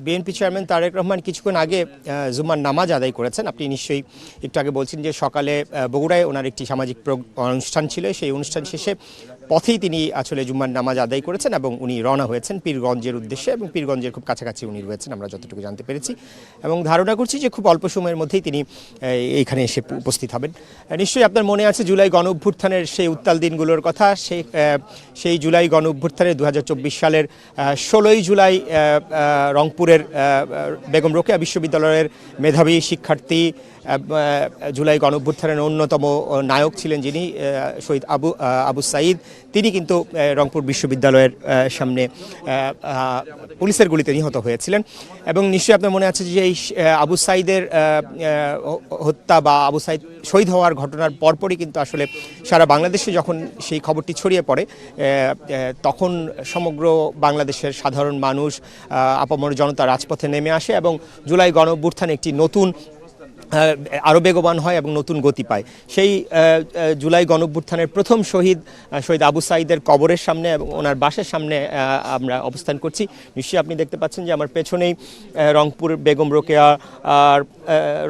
BNP chairman Tarique Rahman কিছুক্ষণ আগে জুম্মার নামাজ আদায় করেছেন। আপনি নিশ্চয়ই একটু আগে বলছেন যে সকালে বগুড়ায় ওনার একটি সামাজিক অনুষ্ঠান ছিল, সেই অনুষ্ঠান শেষে পথেই তিনি আসলে জুম্মার নামাজ আদায় করেছেন এবং উনি রওনা হয়েছেন পীরগঞ্জের উদ্দেশ্যে, এবং পীরগঞ্জের খুব কাছাকাছি উনি রয়েছেন আমরা যতটুকু জানতে পেরেছি, এবং ধারণা করছি যে খুব অল্প সময়ের মধ্যেই তিনি এইখানে এসে উপস্থিত হবেন। নিশ্চয়ই আপনার মনে আছে জুলাই গণ অভ্যুত্থানের সেই উত্তাল দিনগুলোর কথা। সেই জুলাই গণ অভ্যুত্থানের 2024 সালের 16ই জুলাই রংপুরের বেগম রোকেয়া বিশ্ববিদ্যালয়ের মেধাবী শিক্ষার্থী, জুলাই গণ অভ্যুত্থানের অন্যতম নায়ক ছিলেন যিনি শহীদ আবু সাঈদ, তিনি কিন্তু রংপুর বিশ্ববিদ্যালয়ের সামনে পুলিশের গুলিতে নিহত হয়েছিলেন। এবং নিশ্চয়ই আপনার মনে আছে যে এই আবু সাঈদের হত্যা বা আবু সাঈদ শহীদ হওয়ার ঘটনার পরপরই কিন্তু আসলে সারা বাংলাদেশে যখন সেই খবরটি ছড়িয়ে পড়ে, তখন সমগ্র বাংলাদেশের সাধারণ মানুষ, আপামর জনতা রাজপথে নেমে আসে এবং জুলাই গণ অভ্যুত্থান একটি নতুন আরও বেগবান হয় এবং নতুন গতি পায়। সেই জুলাই গণ অভ্যুত্থানের প্রথম শহীদ আবু সাঈদের কবরের সামনে এবং ওনার বাসার সামনে আমরা অবস্থান করছি। নিশ্চয়ই আপনি দেখতে পাচ্ছেন যে আমার পেছনেই রংপুর বেগম রোকেয়া আর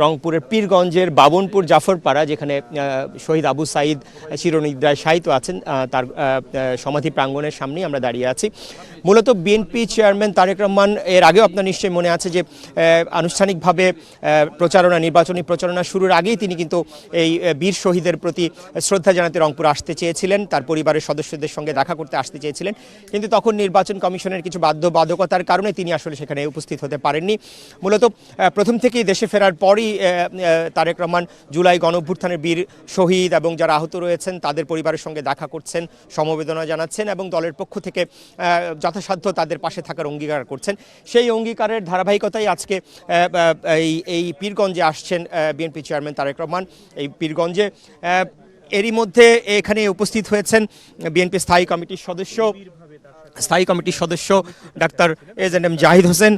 রংপুরের পীরগঞ্জের বাবনপুর জাফরপাড়া, যেখানে শহীদ আবু সাঈদ চিরনিদ্রায় শায়িত আছেন, তার সমাধি প্রাঙ্গণের সামনেই আমরা দাঁড়িয়ে আছি। মূলত বিএনপি চেয়ারম্যান তারেক রহমান এর আগেও আপনার নিশ্চয়ই মনে আছে যে আনুষ্ঠানিকভাবে নির্বাচনী প্রচারণা শুরুর আগেই তিনি কিন্তু এই বীর শহীদের প্রতি শ্রদ্ধা জানাতে রংপুর আসতে চেয়েছিলেন, তার পরিবারের সদস্যদের সঙ্গে দেখা করতে আসতে চেয়েছিলেন, কিন্তু তখন নির্বাচন কমিশনের কিছু বাধ্যবাধকতার কারণে তিনি আসলে সেখানে উপস্থিত হতে পারেননি। মূলত প্রথম থেকেই দেশে ফেরার পরই তারেক রহমান জুলাই গণ অভ্যুত্থানের বীর শহীদ এবং যারা আহত রয়েছেন তাদের পরিবারের সঙ্গে দেখা করছেন, সমবেদনা জানাচ্ছেন এবং দলের পক্ষ থেকে যথাসাধ্য তাদের পাশে থাকার অঙ্গীকার করছেন। সেই অঙ্গীকারের ধারাবাহিকতায় আজকে এই পীরগঞ্জে আসছেন বিএনপি চেয়ারম্যান তারেক রহমান। এই পীরগঞ্জে এরই মধ্যে এখানে উপস্থিত হয়েছেন বিএনপি স্থায়ী কমিটির সদস্য ডাক্তার এজএনএম জাহিদ হোসেন।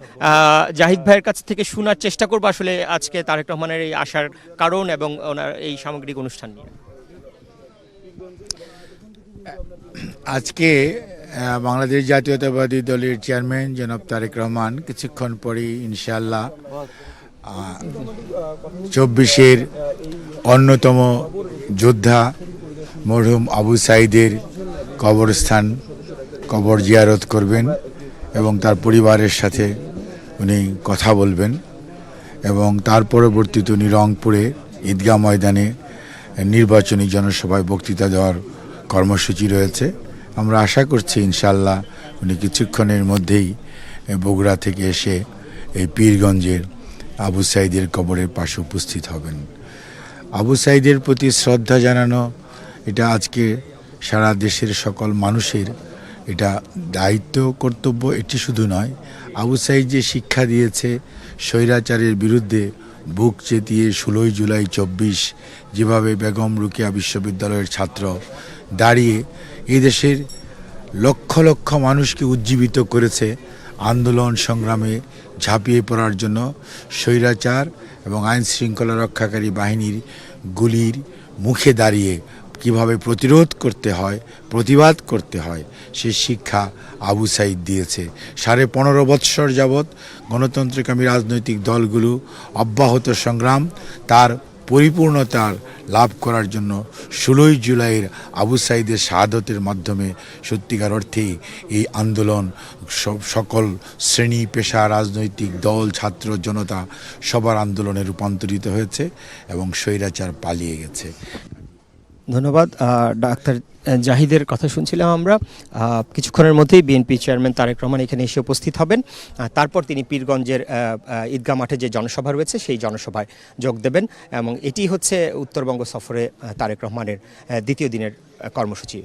জাহিদ ভাইয়ের কাছ থেকে শোনার চেষ্টা করবো আসলে আজকে তারেক রহমানের এই আসার কারণ এবং ওনার এই সামগ্রিক অনুষ্ঠান নিয়ে। আজকে বাংলাদেশ জাতীয়তাবাদী দলের চেয়ারম্যান জনাব তারেক রহমান কিছুক্ষণ পরেই ইনশাআল্লাহ 24-এর অন্যতম যোদ্ধা মরহুম আবু সাঈদের কবর জিয়ারত করবেন এবং তার পরিবারের সাথে উনি কথা বলবেন, এবং তার পরবর্তীতে উনি রংপুরে ঈদগাহ ময়দানে নির্বাচনী জনসভায় বক্তৃতা দেওয়ার কর্মসূচি রয়েছে। আমরা আশা করছি ইনশাআল্লাহ উনি কিছুক্ষণের মধ্যেই বগুড়া থেকে এসে এই পীরগঞ্জের আবু সাঈদের কবরের পাশে উপস্থিত হবেন। আবু সাঈদের প্রতি শ্রদ্ধা জানানো এটা আজকে সারা দেশের সকল মানুষের এটা দায়িত্ব, কর্তব্য। এটি শুধু নয়, আবু সাঈদ যে শিক্ষা দিয়েছে স্বৈরাচারের বিরুদ্ধে বুক চেতিয়ে 16ই জুলাই 24 যেভাবে বেগম রোকেয়া বিশ্ববিদ্যালয়ের ছাত্র দাঁড়িয়ে এই দেশের লক্ষ লক্ষ মানুষকে উজ্জীবিত করেছে আন্দোলন সংগ্রামে ঝাঁপিয়ে পড়ার জন্য, স্বৈরাচার এবং আইন শৃঙ্খলা রক্ষাকারী বাহিনীর গুলির মুখে দাঁড়িয়ে কিভাবে প্রতিরোধ করতে হয়, প্রতিবাদ করতে হয়, সে শিক্ষা আবু সাঈদ দিয়েছে। 15.5 বৎসর যাবৎ গণতন্ত্রকামী রাজনৈতিক দলগুলো অব্যাহত সংগ্রাম তার পরিপূর্ণতার লাভ করার জন্য 16ই জুলাইয়ের আবু সাঈদের শাহাদতের মাধ্যমে সত্যিকার অর্থেই এই আন্দোলন সকল শ্রেণী পেশা, রাজনৈতিক দল, ছাত্র জনতা সবার আন্দোলনে রূপান্তরিত হয়েছে এবং স্বৈরাচার পালিয়ে গেছে। ধন্যবাদ। ডাক্তার জাহিদের কথা শুনছিলাম আমরা। কিছুক্ষণের মধ্যেই বিএনপি চেয়ারম্যান তারেক রহমান এখানে এসে উপস্থিত হবেন, তারপর তিনি পীরগঞ্জের ঈদগাহ মাঠে যে জনসভা রয়েছে সেই জনসভায় যোগ দেবেন, এবং এটি হচ্ছে উত্তরবঙ্গ সফরে তারেক রহমানের দ্বিতীয় দিনের কর্মসূচি।